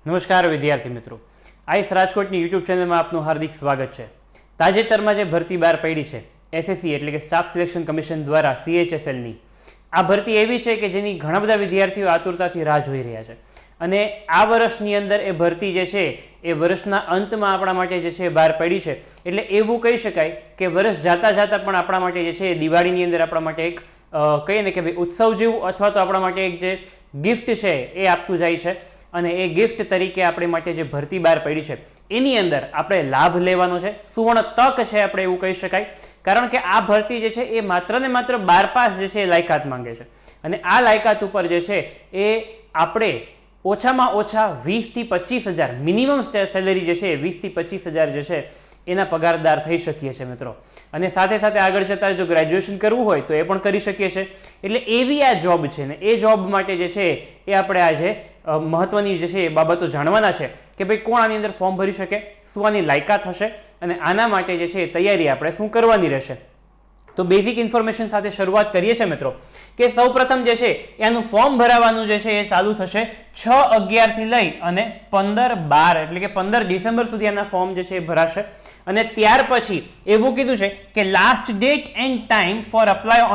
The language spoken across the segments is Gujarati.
નમસ્કાર વિદ્યાર્થી મિત્રો, આઈસ રાજકોટની યુટ્યુબ ચેનલમાં આપનું હાર્દિક સ્વાગત છે. તાજેતરમાં જે ભરતી બહાર પડી છે એસએસસી એટલે કે સ્ટાફ સિલેક્શન કમિશન દ્વારા CHSLની, આ ભરતી એવી છે કે જેની ઘણા બધા વિદ્યાર્થીઓ આતુરતાથી રાહ જોઈ રહ્યા છે અને આ વર્ષની અંદર એ ભરતી જે છે એ વર્ષના અંતમાં આપણા માટે જે છે બહાર પડી છે. એટલે એવું કહી શકાય કે વર્ષ જાતા જાતા પણ આપણા માટે જે છે દિવાળીની અંદર આપણા માટે એક કહીએ ને કે ભાઈ ઉત્સવ જેવું અથવા તો આપણા માટે એક જે ગિફ્ટ છે એ આપતું જાય છે અને એ ગિફ્ટ તરીકે આપણી માટે જે ભરતી બહાર પડી છે એની અંદર આપણે લાભ લેવાનો છે. સુવર્ણ તક છે આપણે એવું કહી શકાય, કારણ કે આ ભરતી જે છે એ માત્ર ને માત્ર 12 પાસ જે છે એ લાયકાત માંગે છે અને આ લાયકાત ઉપર જે છે એ આપણે ઓછામાં ઓછા 20 થી 25,000 મિનિમમ સેલેરી જે છે 20 થી 25,000 જે છે એના પગારદાર થઈ શકીએ છીએ મિત્રો. અને સાથે સાથે આગળ જતા જો ગ્રેજ્યુએશન કરવું હોય તો એ પણ કરી શકીએ છીએ. એટલે એવી આ જોબ છે ને એ જોબ માટે જે છે એ આપણે આજે મહત્વની જે છે એ બાબતો જાણવાના છે કે ભાઈ કોણ આની અંદર ફોર્મ ભરી શકે, શું આની લાયકાત હશે અને આના માટે જે છે તૈયારી આપણે શું કરવાની રહેશે. તો બેઝિક ઇન્ફોર્મેશન સાથે શરૂઆત કરીએ છીએ મિત્રો કે સૌપ્રથમ જે છે એનું ફોર્મ ભરાવાનું જે છે એ ચાલુ થશે 6/11 થી લઈ અને 15/12 એટલે કે 15 ડિસેમ્બર સુધી આના ફોર્મ જે છે એ ભરાશે. અને ત્યાર પછી એવું કીધું છે કે last date end time for apply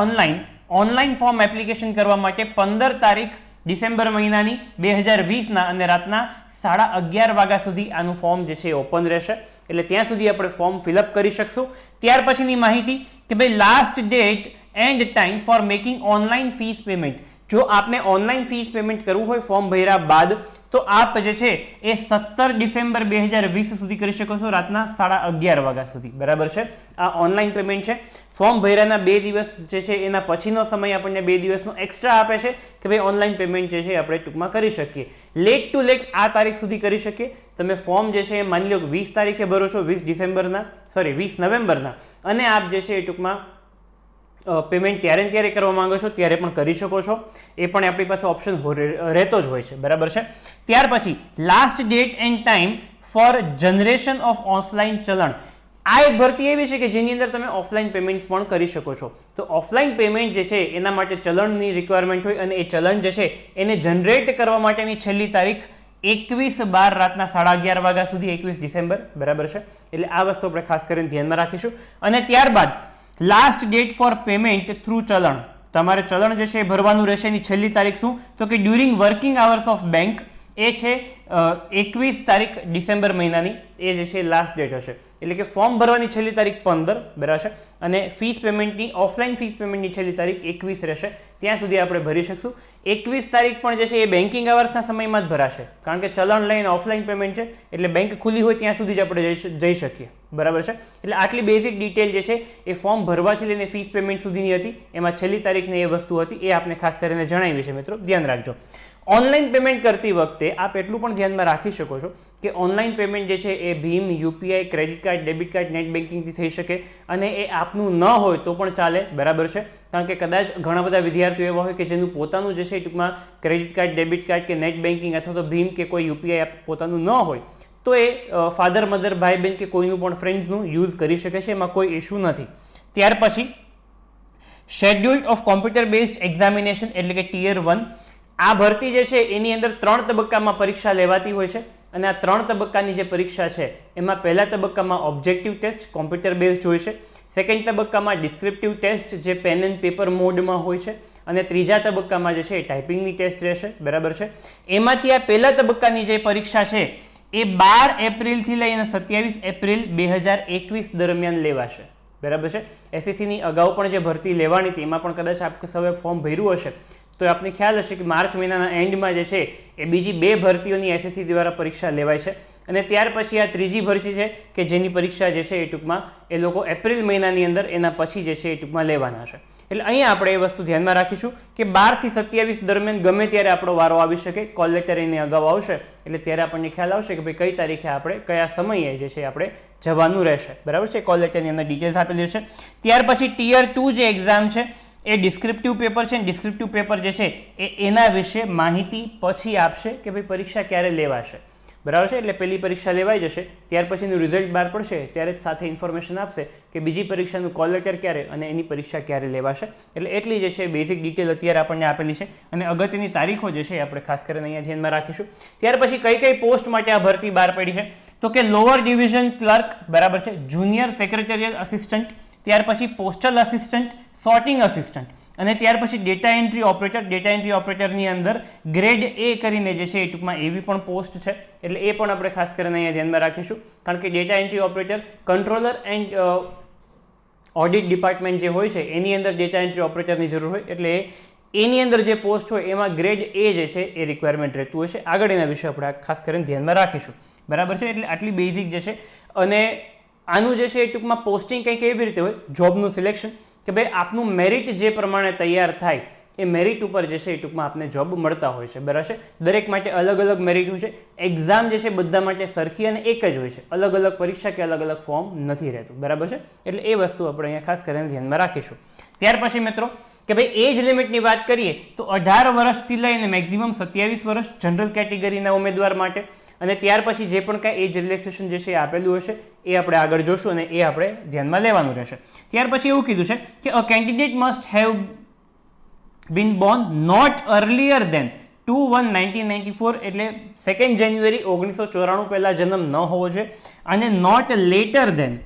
online form application કરવા માટે 15 તારીખ ડિસેમ્બર મહિનાની 2020 અને રાતના 11:30 વાગ્યા સુધી આનું ફોર્મ જે છે ઓપન રહેશે. એટલે ત્યાં સુધી આપણે ફોર્મ ફિલઅપ કરી શકશું. ત્યાર પછીની માહિતી કે ભાઈ last date end time for making online fees payment. જો આપને ઓનલાઈન ફીસ પેમેન્ટ કરવું હોય ફોર્મ ભર્યા બાદ તો આપ જે છે એ 17 ડિસેમ્બર 2020 સુધી કરી શકો છો રાતના 11:30 વાગ્યા સુધી. બરાબર છે, આ ઓનલાઈન પેમેન્ટ છે. ફોર્મ ભર્યાના 2 દિવસ જે છે એના પછીનો સમય આપણને 2 દિવસનો એક્સ્ટ્રા આપે છે કે ભાઈ ઓનલાઈન પેમેન્ટ જે છે આપણે ટૂંકમાં કરી શકીએ. લેટ ટુ લેટ આ તારીખ સુધી કરી શકીએ. તમે ફોર્મ જે છે એ માની લો કે 20 તારીખે ભરો છો, 20 નવેમ્બરના અને આપ જે છે એ ટૂંકમાં પેમેન્ટ ત્યારે કરવા માંગો છો ત્યારે પણ કરી શકો છો. એ પણ આપણી પાસે ઓપ્શન રહેતો જ હોય છે. બરાબર છે. ત્યાર પછી last date end time for generation off offline ચલણ. આ એક ભરતી એવી છે કે જેની અંદર તમે ઓફલાઈન પેમેન્ટ પણ કરી શકો છો. તો ઓફલાઈન પેમેન્ટ જે છે એના માટે ચલણની રિક્વાયરમેન્ટ હોય અને એ ચલણ જે છે એને જનરેટ કરવા માટેની છેલ્લી તારીખ 21/12 રાતના 11:30 વાગ્યા સુધી 21 ડિસેમ્બર. બરાબર છે. એટલે આ વસ્તુ આપણે ખાસ કરીને ધ્યાનમાં રાખીશું. અને ત્યારબાદ last date four payment through ચલણ. તમારે ચલણ જે છે એ ભરવાનું રહેશે. એની છેલ્લી તારીખ શું તો કે during working hours of bank. એ છે 21 તારીખ ડિસેમ્બર મહિનાની એ જે છે લાસ્ટ ડેટ હશે. એટલે કે ફોર્મ ભરવાની છેલ્લી તારીખ 15 બરાબર છે અને ફીસ પેમેન્ટની ઓફલાઈન ફીસ પેમેન્ટની છેલ્લી તારીખ 21 રહેશે. ત્યાં સુધી આપણે ભરી શકશું. 21 તારીખ પણ જે છે એ બેન્કિંગ આવર્સના સમયમાં જ ભરાશે, કારણ કે ચલણ લઈને ઓફલાઈન પેમેન્ટ છે એટલે બેંક ખુલ્લી હોય ત્યાં સુધી જ આપણે જઈ શકીએ. બરાબર છે. એટલે આટલી બેઝિક ડિટેલ જે છે એ ફોર્મ ભરવાથી લઈને ફીસ પેમેન્ટ સુધીની હતી. એમાં છેલ્લી તારીખની એ વસ્તુ હતી એ આપણે ખાસ કરીને જણાવી છે મિત્રો, ધ્યાન રાખજો. ઓનલાઈન પેમેન્ટ કરતી વખતે આપ એટલું પણ ધ્યાનમાં રાખી શકો છો કે ઓનલાઈન પેમેન્ટ જે છે એ ભીમ, UPI, credit card, debit card, net બેન્કિંગથી થઈ શકે અને એ આપનું ન હોય તો પણ ચાલે. બરાબર છે. કારણ કે કદાચ ઘણા બધા વિદ્યાર્થીઓ એવા હોય કે જેનું પોતાનું જે છે ટૂંકમાં ક્રેડિટ કાર્ડ, ડેબિટ કાર્ડ કે નેટ બેન્કિંગ અથવા તો ભીમ કે કોઈ યુપીઆઈ પોતાનું ન હોય તો એ ફાધર, મધર, ભાઈ, બહેન કે કોઈનું પણ ફ્રેન્ડ્સનું યુઝ કરી શકે છે. એમાં કોઈ ઇશ્યુ નથી. ત્યાર પછી schedule of computer based examination એટલે કે ટિયર 1. આ ભરતી જે છે એની અંદર 3 તબક્કામાં પરીક્ષા લેવાતી હોય છે અને આ 3 તબક્કાની જે પરીક્ષા છે એમાં પહેલા તબક્કામાં ઓબ્જેક્ટિવ ટેસ્ટ કોમ્પ્યુટર બેઝડ હોય છે, સેકન્ડ તબક્કામાં ડિસ્ક્રિપ્ટિવ ટેસ્ટ જે પેન એન્ડ પેપર મોડમાં હોય છે અને ત્રીજા તબક્કામાં જે છે એ ટાઈપિંગની ટેસ્ટ રહેશે. બરાબર છે. એમાંથી આ પહેલા તબક્કાની જે પરીક્ષા છે એ 12 એપ્રિલથી લઈ અને 27 એપ્રિલ 2021 દરમિયાન લેવાશે. બરાબર છે. એસએસસીની અગાઉ પણ જે ભરતી લેવાની હતી એમાં પણ કદાચ આપ સૌએ ફોર્મ ભર્યું હશે તો આપને ખ્યાલ હશે કે માર્ચ મહિનાના એન્ડમાં જે છે એ બીજી 2 ભરતીઓની એસએસસી દ્વારા પરીક્ષા લેવાય છે અને ત્યાર પછી આ ત્રીજી ભરતી છે કે જેની પરીક્ષા જે છે એ ટૂંકમાં એ લોકો એપ્રિલ મહિનાની અંદર એના પછી જે છે એ ટૂંકમાં લેવાના છે. એટલે અહીંયા આપણે એ વસ્તુ ધ્યાનમાં રાખીશું કે 12 થી 27 દરમિયાન ગમે ત્યારે આપણો વારો આવી શકે. કોલ લેટર એની અગાઉ આવશે એટલે ત્યારે આપણને ખ્યાલ આવશે કે ભાઈ કઈ તારીખે આપણે કયા સમયે જે છે આપણે જવાનું રહેશે. બરાબર છે. કોલ લેટરની અંદર ડિટેલ્સ આપેલી છે. ત્યાર પછી ટિયર 2 જે એક્ઝામ છે એ ડિસ્ક્રિપ્ટિવ પેપર છે. ડિસ્ક્રિપ્ટિવ પેપર જે છે એના વિશે માહિતી પછી આપશે કે ભાઈ પરીક્ષા ક્યારે લેવાશે. બરાબર છે. એટલે પહેલી પરીક્ષા લેવાઈ જશે, ત્યાર પછીનું રિઝલ્ટ બહાર પડશે ત્યારે જ સાથે ઇન્ફોર્મેશન આપશે કે બીજી પરીક્ષાનું કોલ લેટર ક્યારે અને એની પરીક્ષા ક્યારે લેવાશે. એટલે એટલી જે છે બેઝિક ડિટેલ અત્યારે આપણને આપેલી છે અને અગત્યની તારીખો જે છે એ આપણે ખાસ કરીને અહીંયા ધ્યાનમાં રાખીશું. ત્યાર પછી કઈ કઈ પોસ્ટ માટે આ ભરતી બહાર પડી છે તો કે લોઅર ડિવિઝન ક્લર્ક, બરાબર છે, જુનિયર સેક્રેટરીયલ આસિસ્ટન્ટ, ત્યાર પછી પોસ્ટલ આસિસ્ટન્ટ, સોર્ટિંગ આસિસ્ટન્ટ અને ત્યાર પછી data entry operator. Data entry ઓપરેટરની અંદર ગ્રેડ એ કરીને જે છે એ ટૂંકમાં એવી પણ પોસ્ટ છે, એટલે એ પણ આપણે ખાસ કરીને અહીંયા ધ્યાનમાં રાખીશું. કારણ કે data entry operator controller and audit department જે હોય છે એની અંદર ડેટા એન્ટ્રી ઓપરેટરની જરૂર હોય, એટલે એની અંદર જે પોસ્ટ હોય એમાં ગ્રેડ એ જે છે એ રિક્વાયરમેન્ટ રહેતું હોય છે. આગળ એના વિશે આપણે ખાસ કરીને ધ્યાનમાં રાખીશું, બરાબર છે. એટલે આટલી બેઝિક જે છે. અને આનું જે છે એ ટૂંકમાં પોસ્ટિંગ કંઈક એવી રીતે હોય, જોબનું સિલેક્શન, કે ભાઈ આપનું મેરિટ જે પ્રમાણે તૈયાર થાય એ મેરિટ ઉપર જે છે એ ટૂંકમાં આપને જોબ મળતા હોય છે, બરાબર છે. દરેક માટે અલગ અલગ મેરિટ હોય છે. એક્ઝામ જે છે બધા માટે સરખી અને એક જ હોય છે, અલગ અલગ પરીક્ષા કે અલગ અલગ ફોર્મ નથી રહેતું, બરાબર છે. એટલે એ વસ્તુ આપણે અહીંયા ખાસ કરીને ધ્યાનમાં રાખીશું. ત્યાર પછી મિત્રો કે ભાઈ એજ લિમિટની વાત કરીએ તો 18 વર્ષથી લઈને મેક્સિમમ 27 વર્ષ જનરલ કેટેગરીના ઉમેદવાર માટે. અને ત્યાર પછી જે પણ કાંઈ એજ રિલેક્સેશન જે છે એ આપેલું હશે એ આપણે આગળ જોશું અને એ આપણે ધ્યાનમાં લેવાનું રહેશે. ત્યાર પછી એવું કીધું છે કે a candidate must have been born not earlier than 2/1/1994, એટલે 2 જાન્યુઆરી 1994 પહેલા જન્મ ન હોવો જોઈએ અને નોટ લેટર દેન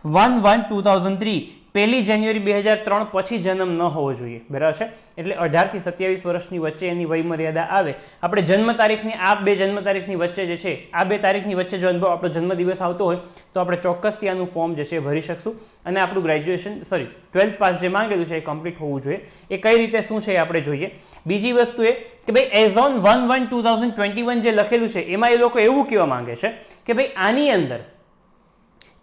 1/1/2003, 1 જાન્યુઆરી 2003 પછી જન્મ ન હોવો જોઈએ, બરાબર છે. એટલે 18 થી 27 વર્ષની વચ્ચે એની વય મર્યાદા આવે. આપણે જન્મ તારીખની આ બે જન્મ તારીખની વચ્ચે જે છે આ બે તારીખની વચ્ચે જો આપણો જન્મદિવસ આવતો હોય તો આપણે ચોક્કસથી આનું ફોર્મ જે છે ભરી શકશું અને આપણું ગ્રેજ્યુએશન 12th પાસ જે માંગેલું છે એ કમ્પ્લીટ હોવું જોઈએ. એ કઈ રીતે શું છે એ આપણે જોઈએ. બીજી વસ્તુ એ કે ભાઈ એઝ ઓન 1/1/2021 જે લખેલું છે એમાં એ લોકો એવું કહેવા માંગે છે કે ભાઈ આની અંદર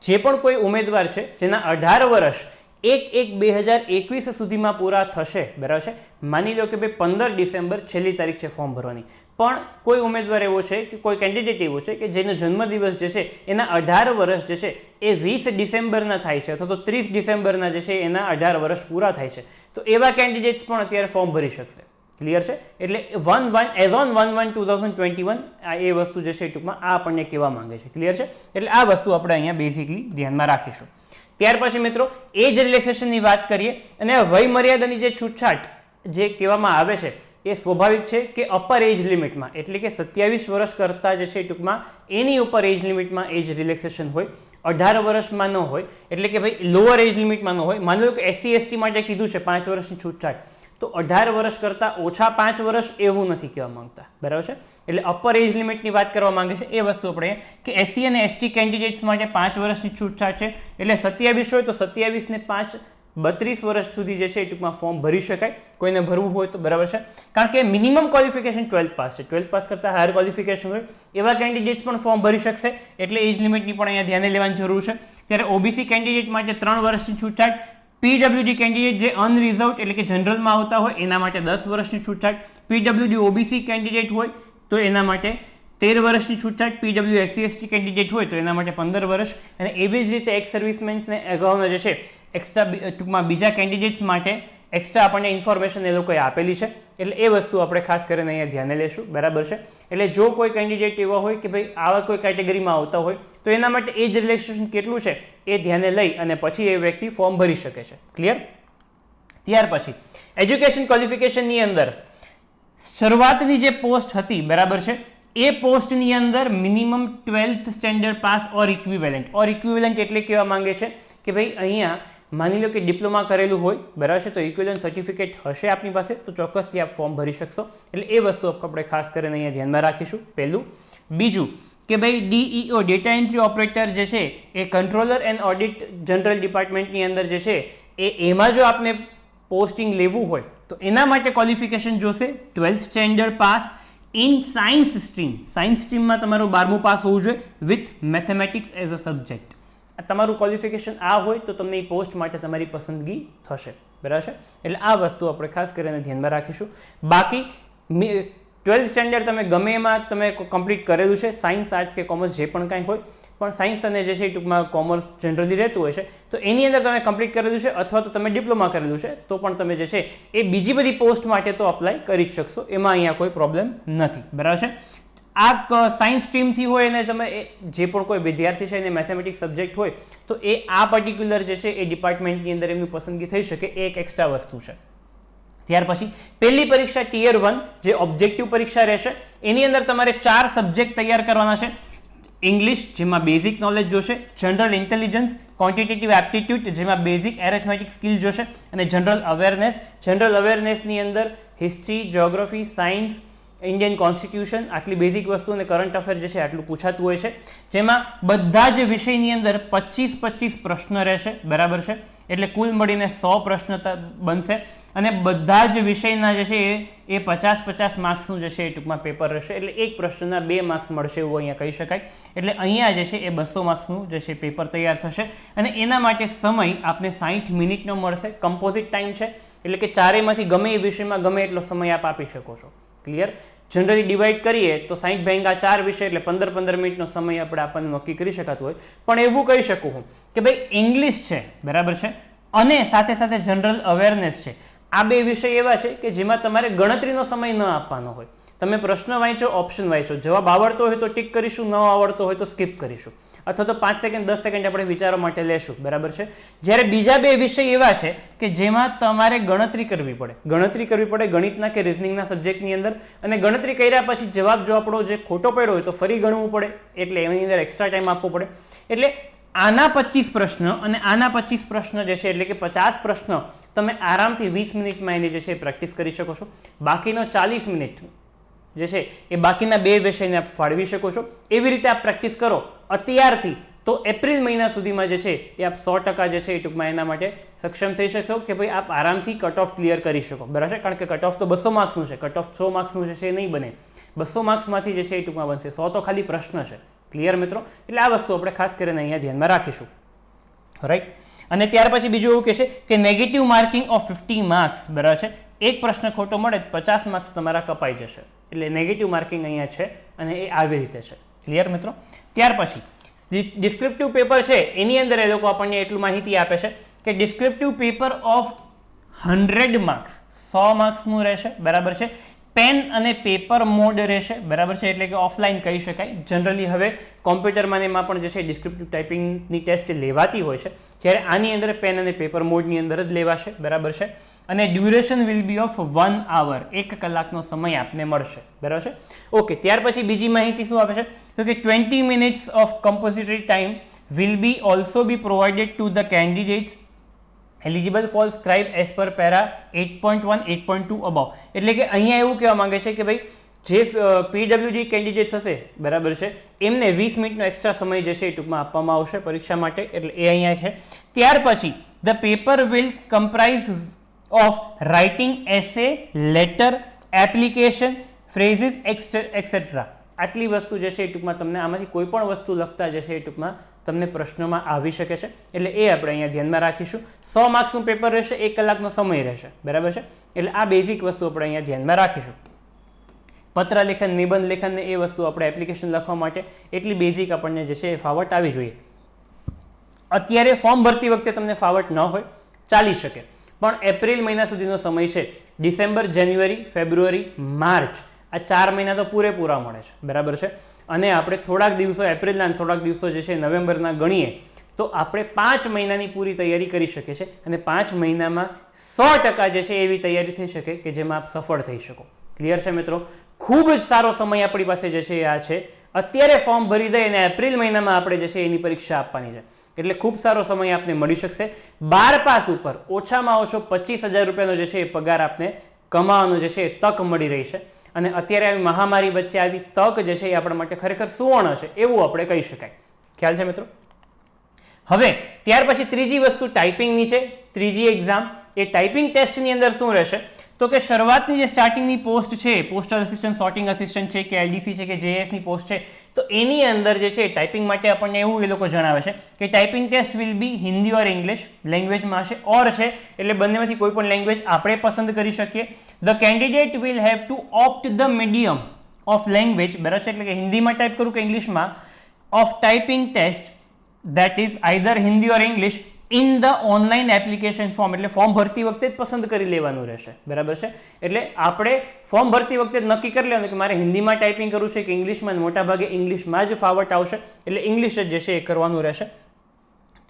જે પણ કોઈ ઉમેદવાર છે જેના 18 વર્ષ 1/1/2021 સુધીમાં પૂરા થશે, બરાબર છે. માની લો કે ભાઈ 15 ડિસેમ્બર છેલ્લી તારીખ છે ફોર્મ ભરવાની, પણ કોઈ ઉમેદવાર એવો છે કે કોઈ કેન્ડિડેટ એવો છે કે જેનો જન્મદિવસ જે છે એના 18 વર્ષ જે છે એ 20 ડિસેમ્બરના થાય છે અથવા તો 30 ડિસેમ્બરના જે છે એના 18 વર્ષ પૂરા થાય છે, તો એવા કેન્ડિડેટ્સ પણ અત્યારે ફોર્મ ભરી શકશે. ક્લિયર છે. એટલે 1/1/2021 આ એ વસ્તુ જે છે ટૂંકમાં આ આપણને કહેવા માંગે છે. ક્લિયર છે. એટલે આ વસ્તુ આપણે અહીંયા બેઝિકલી ધ્યાનમાં રાખીશું. ત્યાર પછી મિત્રો એજ રિલેક્સેશનની વાત કરીએ અને વય મર્યાદાની જે છૂટછાટ જે કહેવામાં આવે છે એ સ્વાભાવિક છે કે અપર એજ લિમિટમાં, એટલે કે 27 વર્ષ કરતાં જે છે ટૂંકમાં એની ઉપર એજ લિમિટમાં એજ રિલેક્સેશન હોય, 18 વર્ષમાં ન હોય. એટલે કે ભાઈ લોઅર એજ લિમિટમાં ન હોય. માની લો કે SC/ST માટે કીધું છે 5 વર્ષની છૂટછાટ, તો 18 વર્ષ કરતાં ઓછા 5 વર્ષ એવું નથી કહેવા માંગતા, બરાબર છે. એટલે અપર એજ લિમિટની વાત કરવા માંગે છે એ વસ્તુ આપણે કે SC અને ST કેન્ડિડેટ્સ માટે 5 વર્ષની છૂટછાટ છે. એટલે 27 હોય તો 27 ને 5 32 વર્ષ સુધી જે છે એ ટૂંકમાં ફોર્મ ભરી શકાય કોઈને ભરવું હોય તો, બરાબર છે. કારણ કે મિનિમમ ક્વોલિફિકેશન 12th પાસ છે, 12th પાસ કરતાં હાયર ક્વોલિફિકેશન હોય એવા કેન્ડિડેટ્સ પણ ફોર્મ ભરી શકશે. એટલે એજ લિમિટની પણ અહીંયા ધ્યાને લેવાની જરૂર છે. ત્યારે OBC કેન્ડિડેટ માટે 3 વર્ષની છૂટછાટ, PWD કેન્ડિડેટ જે અનરિઝર્વડ એટલે કે જનરલમાં આવતા હોય એના માટે 10 વર્ષની છૂટછાટ, PWD OBC કેન્ડિડેટ હોય તો એના માટે 13 વર્ષની છૂટછાટ, PW SC/ST કેન્ડિડેટ હોય તો એના માટે 15 વર્ષ. અને એવી જ રીતે એક્સ સર્વિસમેન્સને અગાઉના જે છે એક્સ્ટ્રા ટૂંકમાં બીજા કેન્ડિડેટ્સ માટે એક્સ્ટ્રા આપણને ઇન્ફોર્મેશન એ લોકોએ આપેલી છે. એટલે એ વસ્તુ આપણે ખાસ કરીને અહીંયા ધ્યાને લેશું, બરાબર છે. એટલે જો કોઈ કેન્ડિડેટ એવા હોય કે ભાઈ આવા કોઈ કેટેગરીમાં આવતા હોય તો એના માટે એજ રિલેક્સેશન કેટલું છે એ ધ્યાને લઈ અને પછી એ વ્યક્તિ ફોર્મ ભરી શકે છે. ક્લિયર. ત્યાર પછી એજ્યુકેશન ક્વોલિફિકેશનની અંદર શરૂઆતની જે પોસ્ટ હતી, બરાબર છે, એ પોસ્ટની અંદર મિનિમમ 12th સ્ટેન્ડર્ડ પાસ ઓર ઇક્વિવેલન્ટ. ઓર ઇક્વિવેલન્ટ એટલે કહેવા માંગે છે કે ભાઈ અહીંયા માની લો કે ડિપ્લોમા કરેલું હોય, બરાબર છે, તો ઇક્વિવેલન્ટ સર્ટિફિકેટ હશે આપની પાસે તો ચોક્કસથી આપ ફોર્મ ભરી શકશો. એટલે એ વસ્તુ આપણે ખાસ કરીને અહીંયા ધ્યાનમાં રાખીશું, પહેલું. બીજું કે ભાઈ DEO ડેટા એન્ટ્રી ઓપરેટર જે છે એ કંટ્રોલર એન્ડ ઓડિટ જનરલ ડિપાર્ટમેન્ટની અંદર જે છે એમાં જો આપને પોસ્ટિંગ લેવું હોય તો એના માટે ક્વોલિફિકેશન જોશે 12th standard pass in science stream. Science સ્ટ્રીમમાં તમારું 12મું પાસ હોવું જોઈએ with mathematics as a subject. તમારું ક્વોલિફિકેશન આ હોય તો તમને એ પોસ્ટ માટે તમારી પસંદગી થશે, બરાબર છે. એટલે આ વસ્તુ આપણે ખાસ કરીને ધ્યાનમાં રાખીશું. બાકી 12th સ્ટેન્ડર્ડ તમે ગમે એમાં તમે કમ્પ્લીટ કરેલું છે, સાયન્સ, આર્ટ્સ કે કોમર્સ જે પણ કાંઈ હોય, પણ સાયન્સ અને જે છે એ ટૂંકમાં કોમર્સ જનરલી રહેતું હોય છે તો એની અંદર તમે કમ્પ્લીટ કરેલું છે અથવા તો તમે ડિપ્લોમા કરેલું છે તો પણ તમે જે છે એ બીજી બધી પોસ્ટ માટે તો અપ્લાય કરી જ શકશો, એમાં અહીંયા કોઈ પ્રોબ્લેમ નથી, બરાબર છે. આ સાયન્સ સ્ટ્રીમથી હોય અને તમે જે પણ કોઈ વિદ્યાર્થી છે એને મેથેમેટિક્સ સબ્જેક્ટ હોય તો એ આ પર્ટિક્યુલર જે છે એ ડિપાર્ટમેન્ટની અંદર એમની પસંદગી થઈ શકે, એ એક એક્સ્ટ્રા વસ્તુ છે. ત્યાર પછી પહેલી પરીક્ષા ટિયર 1 જે ઓબ્જેક્ટિવ પરીક્ષા રહેશે, એની અંદર તમારે 4 સબ્જેક્ટ તૈયાર કરવાના છે. ઇંગ્લિશ જેમાં બેઝિક નોલેજ જોશે, જનરલ ઇન્ટેલિજન્સ, ક્વોન્ટિટેટિવ એપ્ટિટ્યુડ જેમાં બેઝિક એરેથમેટિક સ્કિલ જોશે, અને જનરલ અવેરનેસ. જનરલ અવેરનેસની અંદર history, geography, science, Indian constitution, આટલી બેઝિક વસ્તુ અને કરંટ અફેર જે છે આટલું પૂછાતું હોય છે, જેમાં બધા જ વિષયની અંદર 25-25 પ્રશ્ન રહેશે, બરાબર છે. એટલે કુલ મળીને 100 પ્રશ્ન બનશે અને બધા જ વિષયના જે છે એ 50-50 માર્ક્સનું જે છે એ ટૂંકમાં પેપર રહેશે. એટલે એક પ્રશ્નના 2 માર્ક્સ મળશે એવું અહીંયા કહી શકાય. એટલે અહીંયા જે છે એ 200 માર્ક્સનું જે છે પેપર તૈયાર થશે અને એના માટે સમય આપને 60 મિનિટનો મળશે. કમ્પોઝિટ ટાઈમ છે, એટલે કે ચારેયમાંથી ગમે એ વિષયમાં ગમે એટલો સમય આપ આપી શકો છો. ક્લિયર? જનરલી ડિવાઈડ કરીએ તો 60 ભાગ્યા 4 વિષય એટલે 15-15 મિનિટનો સમય આપણે આપણને નક્કી કરી શકાતું હોય. પણ એવું કહી શકું હું કે ભાઈ ઇંગ્લિશ છે, બરાબર છે, અને સાથે સાથે જનરલ અવેરનેસ છે. આ 2 વિષય એવા છે કે જેમાં તમારે ગણતરીનો સમય ન આપવાનો હોય. તમે પ્રશ્ન વાંચો, ઓપ્શન વાંચો, જવાબ આવડતો હોય તો ટિક કરીશું, ન આવડતો હોય તો સ્કીપ કરીશું, અથવા તો 5 સેકન્ડ 10 સેકન્ડ આપણે વિચારવા માટે લેશું, બરાબર છે. જ્યારે બીજા 2 વિષય એવા છે કે જેમાં તમારે ગણતરી કરવી પડે ગણિતના કે રિઝનિંગના સબ્જેક્ટની અંદર, અને ગણતરી કર્યા પછી જવાબ જો આપણો જે ખોટો પડ્યો હોય તો ફરી ગણવું પડે, એટલે એની અંદર એક્સ્ટ્રા ટાઈમ આપવો પડે. એટલે આના 25 પ્રશ્ન અને આના 25 પ્રશ્ન જે છે એટલે કે 50 પ્રશ્ન તમે આરામથી 20 મિનિટમાં એની જે છે પ્રેક્ટિસ કરી શકો છો. બાકીનો 40 મિનિટ જે છે એ બાકીના 2 વિષયને આપ ફાળવી શકો છો. એવી રીતે આપ પ્રેક્ટિસ કરો અત્યારથી તો એપ્રિલ મહિના સુધીમાં જે છે એ આપ 100% જે છે એ ટૂંકમાં એના માટે સક્ષમ થઈ શકશો કે ભાઈ આપ આરામથી કટ ઓફ ક્લિયર કરી શકો, બરાબર છે. કારણ કે કટ ઓફ તો 200 માર્ક્સનું છે, કટ ઓફ 100 માર્ક્સનું જે છે એ નહીં બને. 200 માર્ક્સમાંથી જે છે એ ટૂંકમાં બનશે, 100 તો ખાલી પ્રશ્ન છે. ક્લિયર મિત્રો? એટલે આ વસ્તુ આપણે ખાસ કરીને અહીંયા ધ્યાનમાં રાખીશું, રાઈટ. અને ત્યાર પછી બીજું એવું કહે છે કે નેગેટિવ માર્કિંગ ઓફ 50 માર્ક્સ, બરાબર છે. એક પ્રશ્ન ખોટો મળે 50 માર્ક્સ તમારા કપાઈ જશે. એટલે નેગેટિવ માર્કિંગ અહીંયા છે અને એ આવી રીતે છે. ક્લિયર મિત્રો? ત્યાર પછી ડિસ્ક્રિપ્ટિવ પેપર છે, એની અંદર એ લોકો આપણને એટલું માહિતી આપે છે કે ડિસ્ક્રિપ્ટિવ પેપર ઓફ 100 માર્ક્સ 100 માર્ક્સનું રહેશે, બરાબર છે. પેન અને પેપર મોડ રહેશે, બરાબર છે. એટલે કે ઓફલાઈન કહી શકાય. જનરલી હવે કોમ્પ્યુટરમાં એમાં પણ જે છે ડિસ્ક્રિપ્ટિવ ટાઈપિંગની ટેસ્ટ લેવાતી હોય છે, જ્યારે આની અંદર પેન અને પેપર મોડની અંદર જ લેવાશે, બરાબર છે. અને duration will be of 1 hour, 1 કલાકનો સમય આપને મળશે, બરાબર છે. ઓકે, ત્યાર પછી બીજી માહિતી શું આપે છે તો કે 20 minutes of compensatory time will be also be provided to the candidates eligible for scribe as per para 8.1 8.2 above. એટલે કે અહીંયા એવું કહેવા માંગે છે કે ભાઈ જે પીડબ્લ્યુડી કેન્ડિડેટ્સ હશે, બરાબર છે, એમને 20 મિનિટનો એક્સ્ટ્રા સમય જે છે એ ટૂંકમાં આપવામાં આવશે પરીક્ષા માટે. એટલે એ અહીંયા છે. ત્યાર પછી the paper will comprise of writing essay, letter, application, phrases etcetera. આટલી વસ્તુ જે છે એ ટૂંકમાં તમને આમાંથી કોઈ પણ વસ્તુ લખતા જે છે એ ટૂંકમાં તમને પ્રશ્નોમાં આવી શકે છે. એટલે એ આપણે અહીંયા ધ્યાનમાં રાખીશું. 100 માર્ક્સનું પેપર રહેશે, 1 કલાકનો સમય રહેશે, બરાબર છે. એટલે આ બેઝિક વસ્તુ આપણે અહીંયા ધ્યાનમાં રાખીશું. પત્ર લેખન, નિબંધ લેખન ને એ વસ્તુ આપણે એપ્લિકેશન લખવા માટે એટલી બેઝિક આપણને જે છે એ ફાવટ આવી જોઈએ. અત્યારે ફોર્મ ભરતી વખતે તમને ફાવટ ન હોય, ચાલી શકે, પણ એપ્રિલ મહિના સુધીનો સમય છે. ડિસેમ્બર, જાન્યુઆરી, ફેબ્રુઆરી, માર્ચ આ 4 મહિના તો પૂરેપૂરા મળે છે, બરાબર છે. અને આપણે થોડાક દિવસો એપ્રિલના અને થોડાક દિવસો જે છે નવેમ્બરના ગણીએ તો આપણે 5 મહિનાની પૂરી તૈયારી કરી શકીએ છીએ. અને 5 મહિનામાં 100% જે છે એવી તૈયારી થઈ શકે કે જેમાં આપ સફળ થઈ શકો. ક્લિયર છે મિત્રો? ખૂબ જ સારો સમય આપણી પાસે જે છે આ છે. અત્યારે ફોર્મ ભરી દઈ અને એપ્રિલ મહિનામાં આપણે જે છે એની પરીક્ષા આપવાની છે. એટલે ખૂબ સારો સમય આપને મળી શકશે. 12 પાસ ઉપર ઓછામાં ઓછો 25,000 રૂપિયાનો જે છે એ પગાર આપને કમાવાનો જે છે એ તક મળી રહી છે. અને અત્યારે આવી મહામારી વચ્ચે આવી તક જે છે એ આપણા માટે ખરેખર સુવર્ણ છે એવું આપણે કહી શકાય. ખ્યાલ છે મિત્રો? હવે ત્યાર પછી ત્રીજી વસ્તુ ટાઈપિંગની છે. ત્રીજી એક્ઝામ એ ટાઈપિંગ ટેસ્ટની અંદર શું રહેશે તો કે શરૂઆતની જે સ્ટાર્ટિંગની પોસ્ટ છે, પોસ્ટલ આસિસ્ટન્ટ, સોર્ટિંગ આસિસ્ટન્ટ છે કે એલડીસી છે કે જેએસની પોસ્ટ છે, તો એની અંદર જે છે ટાઈપિંગ માટે આપણને એવું એ લોકો જણાવે છે કે typing test will be Hindi or English લેંગ્વેજમાં હશે. ઓર છે એટલે બંનેમાંથી કોઈ પણ લેંગ્વેજ આપણે પસંદ કરી શકીએ. The candidate will have to opt the medium of language, બરાબર છે, એટલે કે હિન્દીમાં ટાઈપ કરું કે ઇંગ્લિશમાં, of typing test that is either Hindi or English in the online application form, એટલે ફોર્મ ભરતી વખતે જ પસંદ કરી લેવાનું રહેશે, બરાબર છે. એટલે આપણે ફોર્મ ભરતી વખતે જ નક્કી કરી લેવાનું કે મારે હિન્દીમાં ટાઈપિંગ કરવું છે કે ઇંગ્લિશમાં. મોટા ભાગે ઇંગ્લિશમાં જ ફાવટ આવશે, એટલે ઇંગ્લિશ જ જે છે એ કરવાનું રહેશે.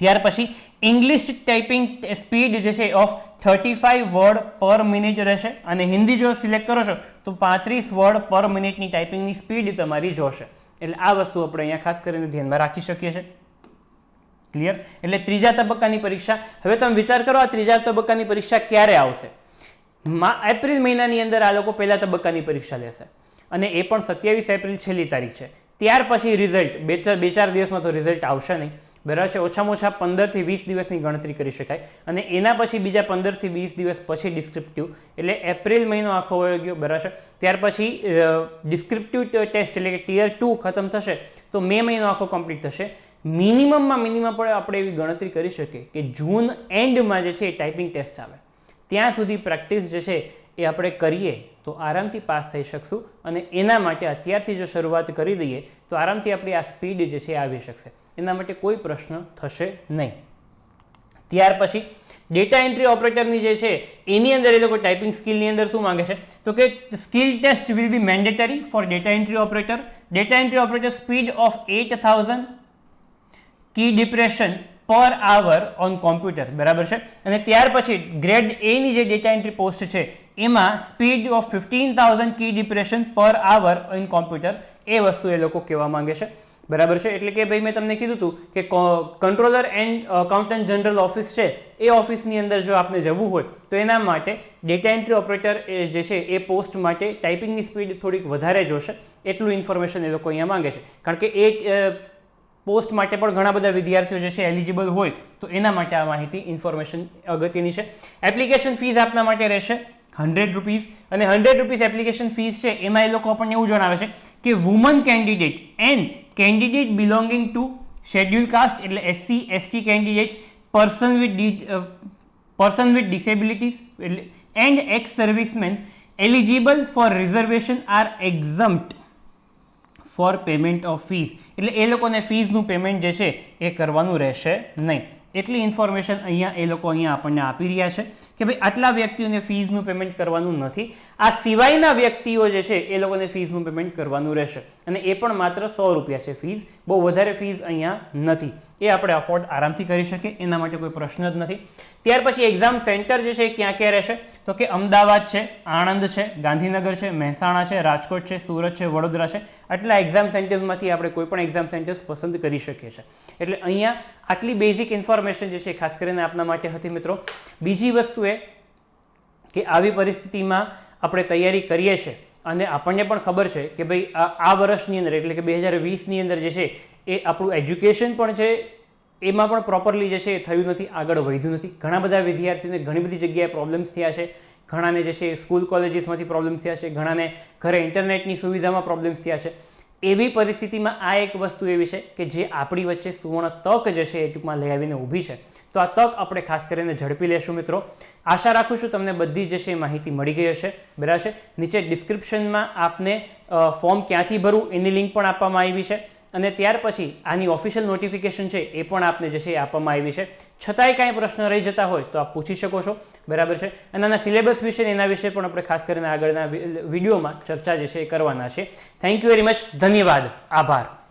ત્યાર પછી ઇંગ્લિશ ટાઈપિંગ સ્પીડ જે છે ઓફ 35 વર્ડ પર મિનિટ રહેશે, અને હિન્દી જો સિલેક્ટ કરો છો તો 35 વર્ડ પર મિનિટની ટાઈપિંગની સ્પીડ તમારી જોશે. એટલે આ વસ્તુ આપણે અહીંયા ખાસ કરીને ધ્યાનમાં રાખી શકીએ છીએ. ક્લિયર? એટલે ત્રીજા તબક્કાની પરીક્ષા, હવે તમે વિચાર કરો આ ત્રીજા તબક્કાની પરીક્ષા ક્યારે આવશે? એપ્રિલ મહિનાની અંદર આ લોકો પહેલા તબક્કાની પરીક્ષા લેશે, અને એ પણ 27 એપ્રિલ છેલ્લી તારીખ છે. ત્યાર પછી રિઝલ્ટ બે ચાર દિવસમાં તો રિઝલ્ટ આવશે નહીં, બરાબર છે. ઓછામાં ઓછા 15 થી 20 દિવસની ગણતરી કરી શકાય, અને એના પછી બીજા 15 થી 20 દિવસ પછી ડિસ્ક્રિપ્ટિવ, એટલે એપ્રિલ મહિનો આખો વયો ગયો, બરાબર છે. ત્યાર પછી ડિસ્ક્રિપ્ટિવ ટેસ્ટ એટલે કે ટિયર 2 ખતમ થશે તો મે મહિનો આખો કમ્પ્લીટ થશે. મિનિમમ પણ આપણે એવી ગણતરી કરી શકીએ કે જૂન એન્ડમાં જે છે એ ટાઈપિંગ ટેસ્ટ આવે, ત્યાં સુધી પ્રેક્ટિસ જે છે એ આપણે કરીએ તો આરામથી પાસ થઈ શકશું. અને એના માટે અત્યારથી જો શરૂઆત કરી દઈએ તો આરામથી આપણી આ સ્પીડ જે છે આવી શકશે, એના માટે કોઈ પ્રશ્ન થશે નહીં. ત્યાર પછી ડેટા એન્ટ્રી ઓપરેટરની જે છે એની અંદર એ લોકો ટાઈપિંગ સ્કિલની અંદર શું માંગે છે તો કે skill test will be mandatory for data entry operator. Data entry operator speed of 8000 key depression per hour on computer, બરાબર છે. અને ત્યાર પછી ગ્રેડ એ ની જે ડેટા એન્ટ્રી પોસ્ટ છે એમાં speed of 15000 key depression per આવર in computer, એ વસ્તુ એ લોકો કહેવા માંગે છે, બરાબર છે. એટલે કે ભાઈ મેં તમને કીધું હતું કે controller and accountant general office છે એ ઓફિસની અંદર જો આપને જવું હોય તો એના માટે ડેટા એન્ટ્રી ઓપરેટર જે છે એ પોસ્ટ માટે ટાઈપિંગની સ્પીડ થોડીક વધારે જોશે, એટલું ઇન્ફોર્મેશન એ લોકો અહીંયા માંગે છે. કારણ કે એ પોસ્ટ માટે પણ ઘણા બધા વિદ્યાર્થીઓ જે છે એલિજિબલ હોય, તો એના માટે આ માહિતી ઇન્ફોર્મેશન અગત્યની છે. એપ્લિકેશન ફીસ આપના માટે રહેશે 100 રૂપીઝ, અને 100 રૂપીઝ એપ્લિકેશન ફીસ છે એમાં એ લોકો આપણને એવું જણાવે છે કે woman candidate and candidate belonging to scheduled caste એટલે SC ST candidates, person with disabilities એટલે and ex servicemen eligible for reservation are exempt for payment of fees, એટલે એ લોકોને ફીઝનું પેમેન્ટ જે છે એ કરવાનું રહેશે નહીં. એટલી ઇન્ફોર્મેશન એ લોકો અહીંયા આપણને આપી રહ્યા છે કે ભાઈ આટલા વ્યક્તિઓને ફીઝનું પેમેન્ટ કરવાનું નથી, આ સિવાયના વ્યક્તિઓ જે છે એ લોકોને ફીઝનું પેમેન્ટ કરવાનું રહેશે, અને એ પણ માત્ર 100 રૂપિયા છે ફીઝ, બહુ વધારે ફીઝ અહીંયા નથી. એ આપણે અફોર્ડ આરામથી કરી શકીએ, એના માટે કોઈ પ્રશ્ન જ નથી. ત્યાર પછી એક્ઝામ સેન્ટર જે છે ક્યાં ક્યાં રહેશે તો કે અમદાવાદ છે, આણંદ છે, ગાંધીનગર છે, મહેસાણા છે, રાજકોટ છે, સુરત છે, વડોદરા છે. આટલા એક્ઝામ સેન્ટર્સમાંથી આપણે કોઈ પણ એક્ઝામ સેન્ટર્સ પસંદ કરી શકીએ છીએ. એટલે અહીંયા આટલી બેઝિક ઇન્ફોર્મેશન જે છે ખાસ કરીને આપના માટે હતી મિત્રો. બીજી વસ્તુ એ કે આવી પરિસ્થિતિમાં આપણે તૈયારી કરીએ છીએ અને આપણને પણ ખબર છે કે ભાઈ આ વર્ષની અંદર એટલે કે 2020ની અંદર જે છે એ આપણું એજ્યુકેશન પણ છે એમાં પણ પ્રોપરલી જે છે એ થયું નથી, આગળ વધ્યું નથી. ઘણા બધા વિદ્યાર્થીઓને ઘણી બધી જગ્યાએ પ્રોબ્લેમ્સ થયા છે, ઘણાને જે છે સ્કૂલ કોલેજીસમાંથી પ્રોબ્લેમ્સ થયા છે, ઘણાને ઘરે ઇન્ટરનેટની સુવિધામાં પ્રોબ્લેમ્સ થયા છે. એવી પરિસ્થિતિમાં આ એક વસ્તુ એવી છે કે જે આપણી વચ્ચે સુવર્ણ તક જે છે એ ટૂંકમાં લઈ આવીને ઊભી છે, તો આ તક આપણે ખાસ કરીને ઝડપી લેશું મિત્રો. આશા રાખું છું તમને બધી જે છે એ માહિતી મળી ગઈ હશે, બરાબર છે. નીચે ડિસ્ક્રિપ્શનમાં આપને ફોર્મ ક્યાંથી ભરવું એની લિંક પણ આપવામાં આવી છે, અને ત્યાર પછી આની ઓફિશિયલ નોટિફિકેશન છે એ પણ આપને જે છે એ આપવામાં આવી છે. છતાંય કાંઈ પ્રશ્ન રહી જતા હોય તો આપ પૂછી શકો છો, બરાબર છે. અને આના સિલેબસ વિશે એના વિશે પણ આપણે ખાસ કરીને આગળના વિડીયોમાં ચર્ચા જે છે એ કરવાના છે. થેન્ક યુ વેરી મચ, ધન્યવાદ, આભાર.